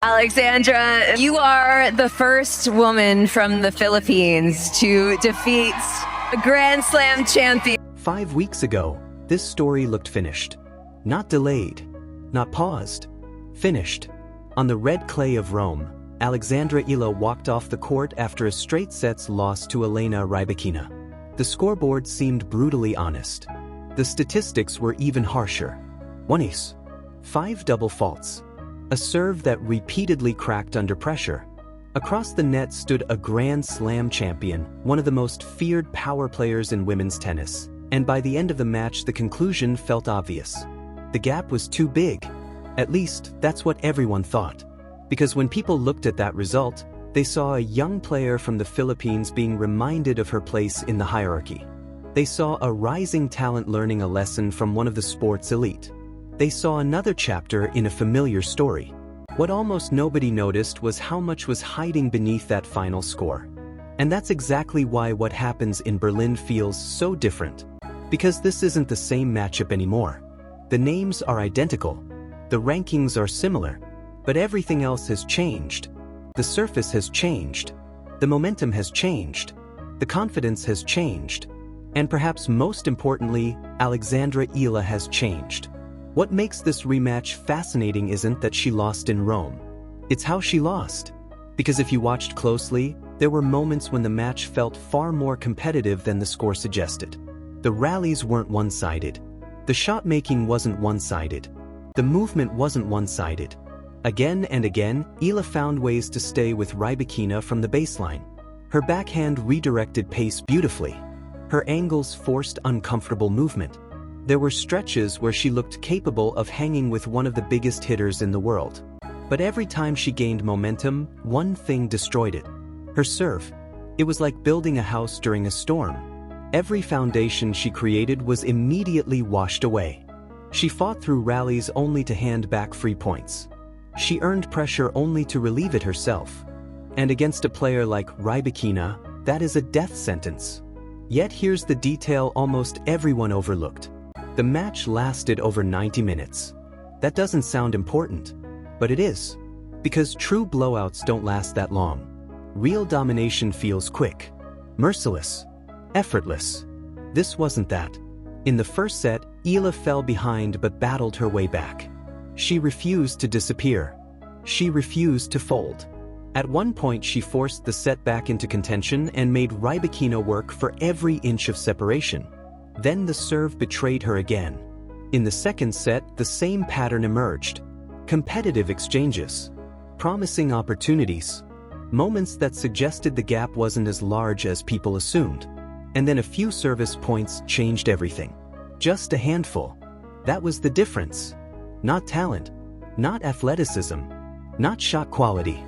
Alexandra, you are the first woman from the Philippines to defeat a Grand Slam champion. 5 weeks ago, this story looked finished. Not delayed, not paused. Finished. On the red clay of Rome, Alexandra Eala walked off the court after a straight sets loss to Elena Rybakina. The scoreboard seemed brutally honest. The statistics were even harsher. 1 ace. 5 double faults. A serve that repeatedly cracked under pressure. Across the net stood a Grand Slam champion, one of the most feared power players in women's tennis. And by the end of the match, the conclusion felt obvious. The gap was too big. At least, that's what everyone thought. Because when people looked at that result, they saw a young player from the Philippines being reminded of her place in the hierarchy. They saw a rising talent learning a lesson from one of the sport's elite. They saw another chapter in a familiar story. What almost nobody noticed was how much was hiding beneath that final score. And that's exactly why what happens in Berlin feels so different. Because this isn't the same matchup anymore. The names are identical. The rankings are similar. But everything else has changed. The surface has changed. The momentum has changed. The confidence has changed. And perhaps most importantly, Alexandra Eala has changed. What makes this rematch fascinating isn't that she lost in Rome. It's how she lost. Because if you watched closely, there were moments when the match felt far more competitive than the score suggested. The rallies weren't one-sided. The shot-making wasn't one-sided. The movement wasn't one-sided. Again and again, Eala found ways to stay with Rybakina from the baseline. Her backhand redirected pace beautifully. Her angles forced uncomfortable movement. There were stretches where she looked capable of hanging with one of the biggest hitters in the world. But every time she gained momentum, one thing destroyed it. Her serve. It was like building a house during a storm. Every foundation she created was immediately washed away. She fought through rallies only to hand back free points. She earned pressure only to relieve it herself. And against a player like Rybakina, that is a death sentence. Yet here's the detail almost everyone overlooked. The match lasted over 90 minutes. That doesn't sound important, but it is. Because true blowouts don't last that long. Real domination feels quick, merciless, effortless. This wasn't that. In the first set, Eala fell behind but battled her way back. She refused to disappear. She refused to fold. At one point, she forced the set back into contention and made Rybakina work for every inch of separation. Then the serve betrayed her again. In the second set, the same pattern emerged. Competitive exchanges. Promising opportunities. Moments that suggested the gap wasn't as large as people assumed. And then a few service points changed everything. Just a handful. That was the difference. Not talent. Not athleticism. Not shot quality.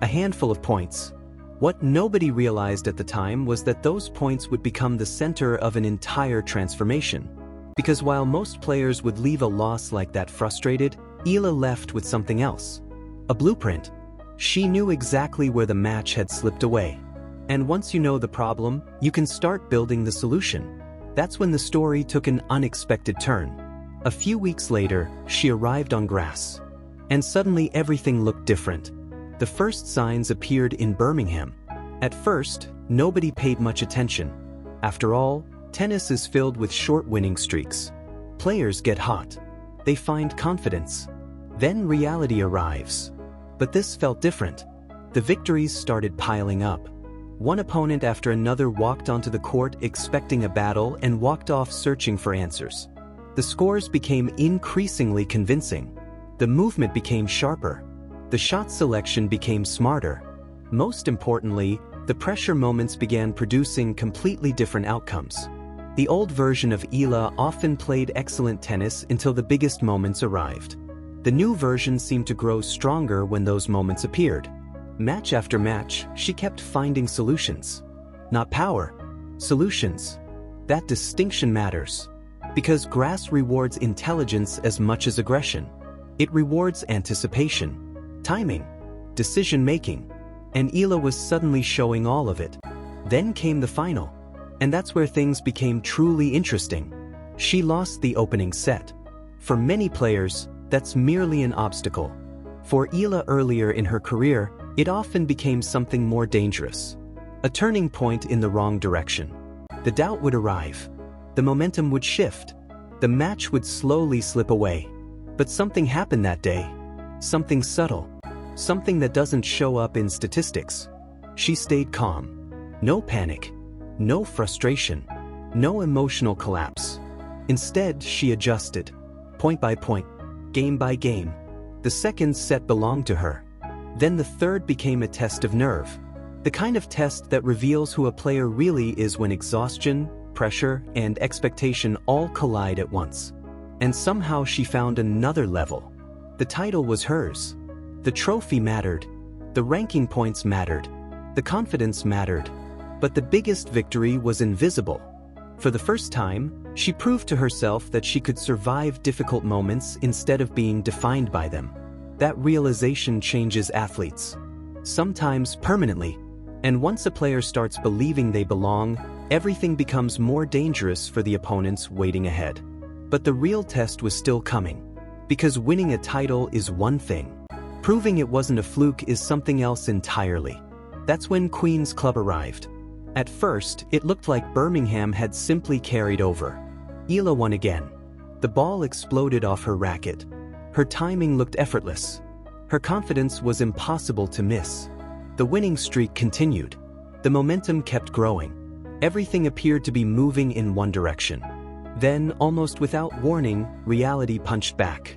A handful of points. What nobody realized at the time was that those points would become the center of an entire transformation. Because while most players would leave a loss like that frustrated, Eala left with something else. A blueprint. She knew exactly where the match had slipped away. And once you know the problem, you can start building the solution. That's when the story took an unexpected turn. A few weeks later, she arrived on grass. And suddenly everything looked different. The first signs appeared in Birmingham. At first, nobody paid much attention. After all, tennis is filled with short winning streaks. Players get hot. They find confidence. Then reality arrives. But this felt different. The victories started piling up. One opponent after another walked onto the court expecting a battle and walked off searching for answers. The scores became increasingly convincing. The movement became sharper. The shot selection became smarter. Most importantly, the pressure moments began producing completely different outcomes. The old version of Eala often played excellent tennis until the biggest moments arrived. The new version seemed to grow stronger when those moments appeared. Match after match, she kept finding solutions. Not power, solutions. That distinction matters. Because grass rewards intelligence as much as aggression. It rewards anticipation. Timing, decision-making, and Eala was suddenly showing all of it. Then came the final, and that's where things became truly interesting. She lost the opening set. For many players, that's merely an obstacle. For Eala earlier in her career, it often became something more dangerous. A turning point in the wrong direction. The doubt would arrive. The momentum would shift. The match would slowly slip away. But something happened that day. Something subtle. Something that doesn't show up in statistics. She stayed calm. No panic. No frustration. No emotional collapse. Instead, she adjusted. Point by point. Game by game. The second set belonged to her. Then the third became a test of nerve. The kind of test that reveals who a player really is when exhaustion, pressure, and expectation all collide at once. And somehow she found another level. The title was hers. The trophy mattered. The ranking points mattered. The confidence mattered. But the biggest victory was invisible. For the first time, she proved to herself that she could survive difficult moments instead of being defined by them. That realization changes athletes. Sometimes permanently. And once a player starts believing they belong, everything becomes more dangerous for the opponents waiting ahead. But the real test was still coming. Because winning a title is one thing. Proving it wasn't a fluke is something else entirely. That's when Queen's Club arrived. At first, it looked like Birmingham had simply carried over. Eala won again. The ball exploded off her racket. Her timing looked effortless. Her confidence was impossible to miss. The winning streak continued. The momentum kept growing. Everything appeared to be moving in one direction. Then, almost without warning, reality punched back.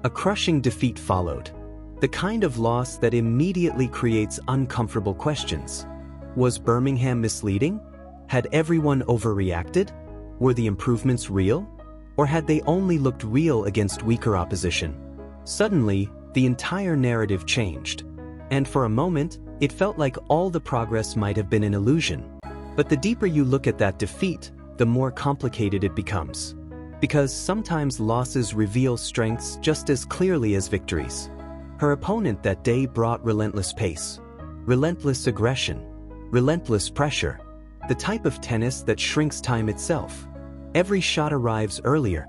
A crushing defeat followed. The kind of loss that immediately creates uncomfortable questions. Was Birmingham misleading? Had everyone overreacted? Were the improvements real? Or had they only looked real against weaker opposition? Suddenly, the entire narrative changed. And for a moment, it felt like all the progress might have been an illusion. But the deeper you look at that defeat, the more complicated it becomes. Because sometimes losses reveal strengths just as clearly as victories. Her opponent that day brought relentless pace, relentless aggression, relentless pressure, the type of tennis that shrinks time itself. Every shot arrives earlier.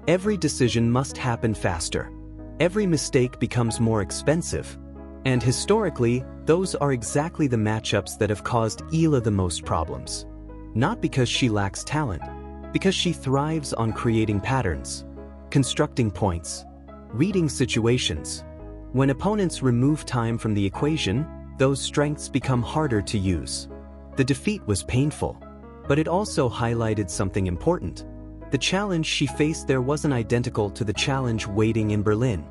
Every decision must happen faster. Every mistake becomes more expensive. And historically, those are exactly the matchups that have caused Eala the most problems. Not because she lacks talent, because she thrives on creating patterns, constructing points, reading situations. When opponents remove time from the equation, those strengths become harder to use. The defeat was painful, but it also highlighted something important. The challenge she faced there wasn't identical to the challenge waiting in Berlin.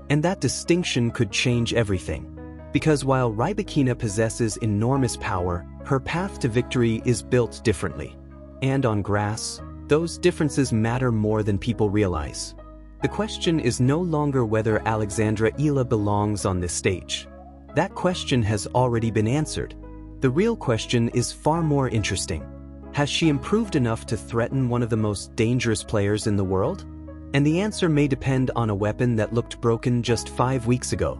And that distinction could change everything. Because while Rybakina possesses enormous power, her path to victory is built differently. And on grass, those differences matter more than people realize. The question is no longer whether Alexandra Eala belongs on this stage. That question has already been answered. The real question is far more interesting. Has she improved enough to threaten one of the most dangerous players in the world? And the answer may depend on a weapon that looked broken just 5 weeks ago.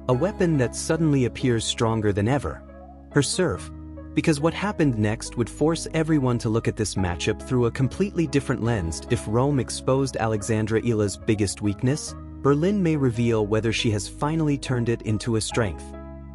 A weapon that suddenly appears stronger than ever. Her serve. Because what happened next would force everyone to look at this matchup through a completely different lens. If Rome exposed Alexandra Eala's biggest weakness, Berlin may reveal whether she has finally turned it into a strength.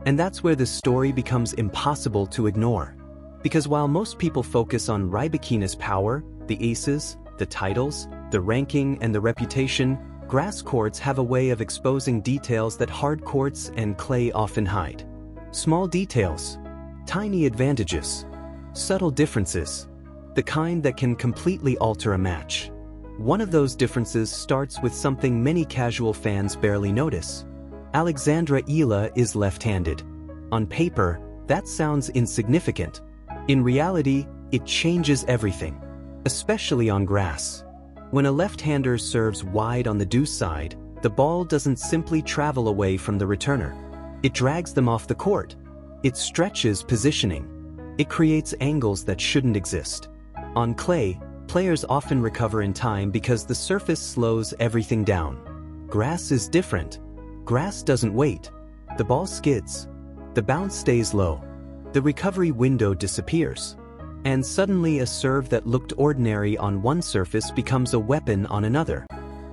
And that's where the story becomes impossible to ignore. Because while most people focus on Rybakina's power, the aces, the titles, the ranking, and the reputation, grass courts have a way of exposing details that hard courts and clay often hide. Small details, tiny advantages, subtle differences, the kind that can completely alter a match. One of those differences starts with something many casual fans barely notice. Alexandra Eala is left-handed. On paper, that sounds insignificant. In reality, it changes everything, especially on grass. When a left-hander serves wide on the deuce side, the ball doesn't simply travel away from the returner. It drags them off the court. It stretches positioning. It creates angles that shouldn't exist. On clay, players often recover in time because the surface slows everything down. Grass is different. Grass doesn't wait. The ball skids. The bounce stays low. The recovery window disappears. And suddenly a serve that looked ordinary on one surface becomes a weapon on another.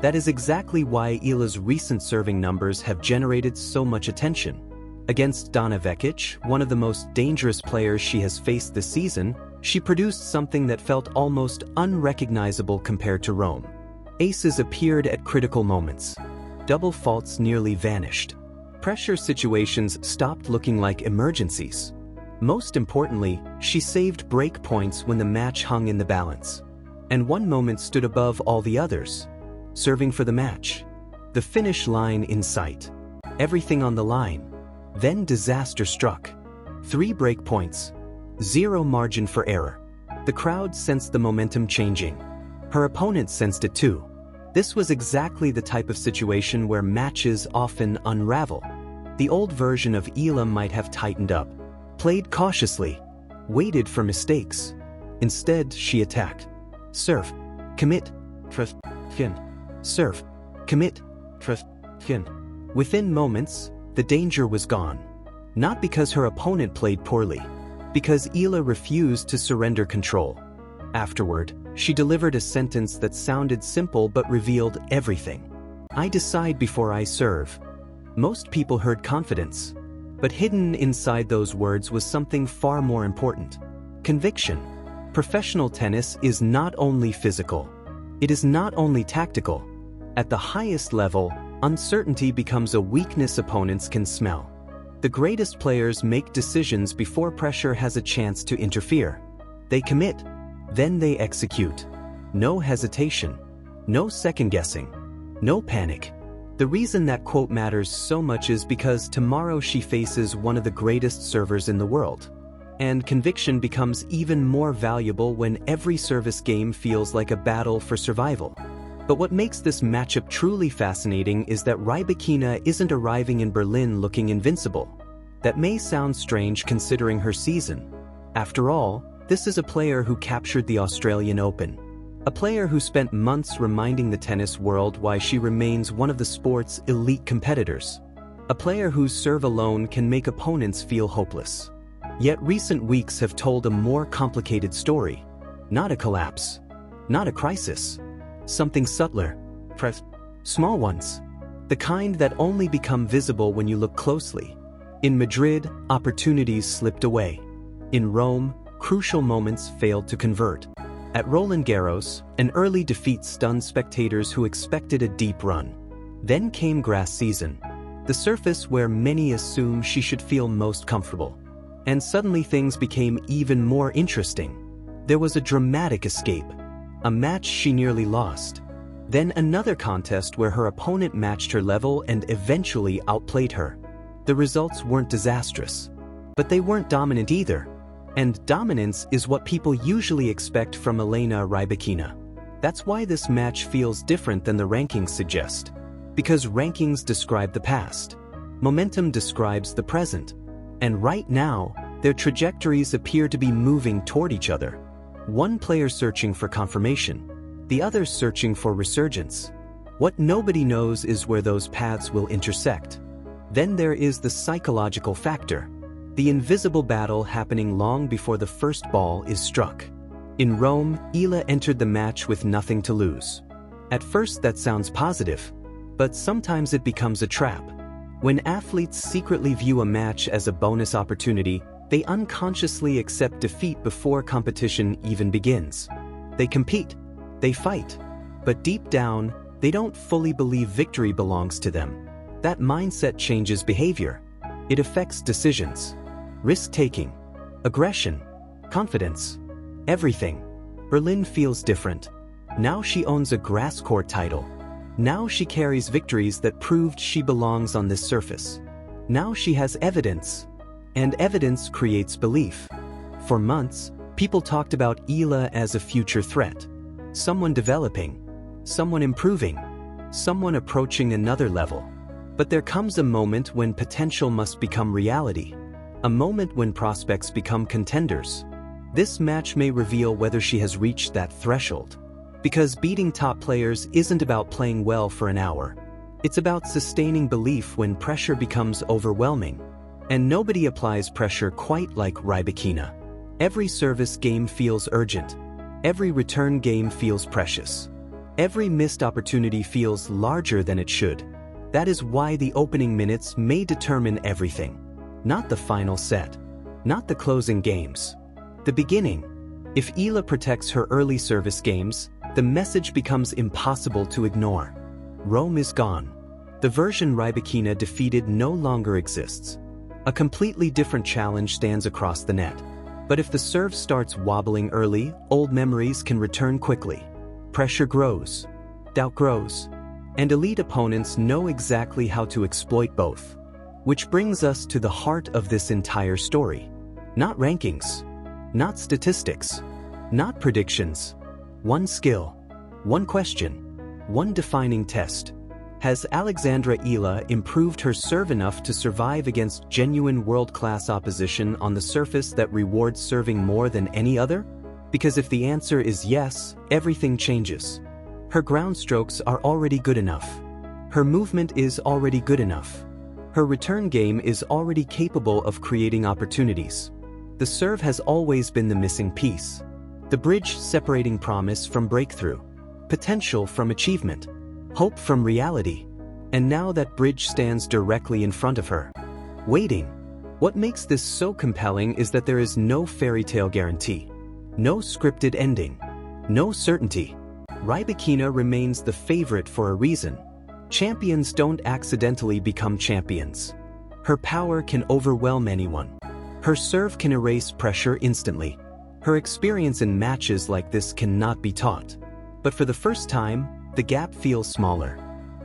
That is exactly why Eala's recent serving numbers have generated so much attention. Against Donna Vekic, one of the most dangerous players she has faced this season, she produced something that felt almost unrecognizable compared to Rome. Aces appeared at critical moments. Double faults nearly vanished. Pressure situations stopped looking like emergencies. Most importantly, she saved break points when the match hung in the balance. And one moment stood above all the others. Serving for the match. The finish line in sight. Everything on the line. Then disaster struck. 3 break points. 0 margin for error. The crowd sensed the momentum changing. Her opponent sensed it too. This was exactly the type of situation where matches often unravel. The old version of Eala might have tightened up, played cautiously, waited for mistakes. Instead, she attacked. Serve. Commit. Trust. Fin. Serve. Commit. Trust. Fin. Within moments, the danger was gone. Not because her opponent played poorly, because Eala refused to surrender control. Afterward, she delivered a sentence that sounded simple but revealed everything. I decide before I serve. Most people heard confidence, but hidden inside those words was something far more important. Conviction. Professional tennis is not only physical, it is not only tactical. At the highest level, uncertainty becomes a weakness opponents can smell. The greatest players make decisions before pressure has a chance to interfere. They commit, then they execute. No hesitation, no second guessing, no panic. The reason that quote matters so much is because tomorrow she faces one of the greatest servers in the world. And conviction becomes even more valuable when every service game feels like a battle for survival. But what makes this matchup truly fascinating is that Rybakina isn't arriving in Berlin looking invincible. That may sound strange considering her season. After all, this is a player who captured the Australian Open. A player who spent months reminding the tennis world why she remains one of the sport's elite competitors. A player whose serve alone can make opponents feel hopeless. Yet recent weeks have told a more complicated story. Not a collapse. Not a crisis. Something subtler. Small ones. The kind that only become visible when you look closely. In Madrid, opportunities slipped away. In Rome, crucial moments failed to convert. At Roland Garros, an early defeat stunned spectators who expected a deep run. Then came grass season, the surface where many assume she should feel most comfortable. And suddenly things became even more interesting. There was a dramatic escape, a match she nearly lost. Then another contest where her opponent matched her level and eventually outplayed her. The results weren't disastrous, but they weren't dominant either. And dominance is what people usually expect from Elena Rybakina. That's why this match feels different than the rankings suggest. Because rankings describe the past. Momentum describes the present. And right now, their trajectories appear to be moving toward each other. One player searching for confirmation, the other searching for resurgence. What nobody knows is where those paths will intersect. Then there is the psychological factor. The invisible battle happening long before the first ball is struck. In Rome, Eala entered the match with nothing to lose. At first that sounds positive, but sometimes it becomes a trap. When athletes secretly view a match as a bonus opportunity, they unconsciously accept defeat before competition even begins. They compete, they fight, but deep down, they don't fully believe victory belongs to them. That mindset changes behavior. It affects decisions. Risk-taking, aggression, confidence, everything. Berlin feels different. Now she owns a grass court title. Now she carries victories that proved she belongs on this surface. Now she has evidence. And evidence creates belief. For months, people talked about Eala as a future threat. Someone developing, someone improving, someone approaching another level. But there comes a moment when potential must become reality. A moment when prospects become contenders. This match may reveal whether she has reached that threshold. Because beating top players isn't about playing well for an hour. It's about sustaining belief when pressure becomes overwhelming. And nobody applies pressure quite like Rybakina. Every service game feels urgent. Every return game feels precious. Every missed opportunity feels larger than it should. That is why the opening minutes may determine everything. Not the final set. Not the closing games. The beginning. If Eala protects her early service games, the message becomes impossible to ignore. Rome is gone. The version Rybakina defeated no longer exists. A completely different challenge stands across the net. But if the serve starts wobbling early, old memories can return quickly. Pressure grows. Doubt grows. And elite opponents know exactly how to exploit both. Which brings us to the heart of this entire story. Not rankings. Not statistics. Not predictions. One skill. One question. One defining test. Has Alexandra Eala improved her serve enough to survive against genuine world-class opposition on the surface that rewards serving more than any other? Because if the answer is yes, everything changes. Her ground strokes are already good enough. Her movement is already good enough. Her return game is already capable of creating opportunities. The serve has always been the missing piece. The bridge separating promise from breakthrough. Potential from achievement. Hope from reality. And now that bridge stands directly in front of her. Waiting. What makes this so compelling is that there is no fairy tale guarantee. No scripted ending. No certainty. Rybakina remains the favorite for a reason. Champions don't accidentally become champions. Her power can overwhelm anyone. Her serve can erase pressure instantly. Her experience in matches like this cannot be taught. But for the first time, the gap feels smaller.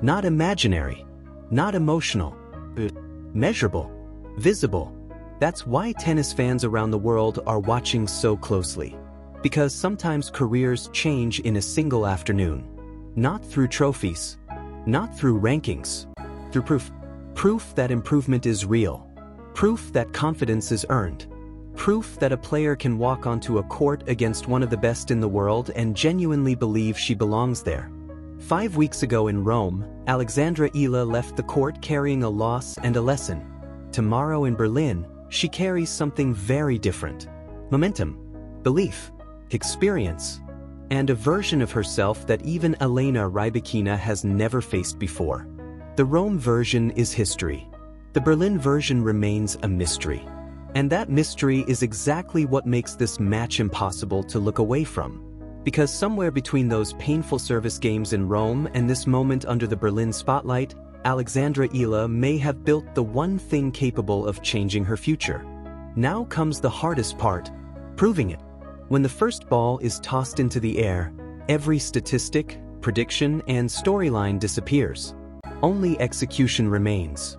Not imaginary. Not emotional. But measurable. Visible. That's why tennis fans around the world are watching so closely. Because sometimes careers change in a single afternoon. Not through trophies. Not through rankings. Through proof. Proof that improvement is real. Proof that confidence is earned. Proof that a player can walk onto a court against one of the best in the world and genuinely believe she belongs there. 5 weeks ago in Rome, Alexandra Eala left the court carrying a loss and a lesson. Tomorrow in Berlin, she carries something very different. Momentum. Belief. Experience. And a version of herself that even Elena Rybakina has never faced before. The Rome version is history. The Berlin version remains a mystery. And that mystery is exactly what makes this match impossible to look away from. Because somewhere between those painful service games in Rome and this moment under the Berlin spotlight, Alexandra Eala may have built the one thing capable of changing her future. Now comes the hardest part, proving it. When the first ball is tossed into the air, every statistic, prediction, and storyline disappears. Only execution remains.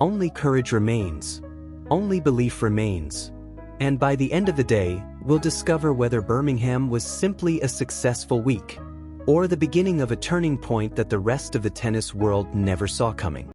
Only courage remains. Only belief remains. And by the end of the day, we'll discover whether Birmingham was simply a successful week, or the beginning of a turning point that the rest of the tennis world never saw coming.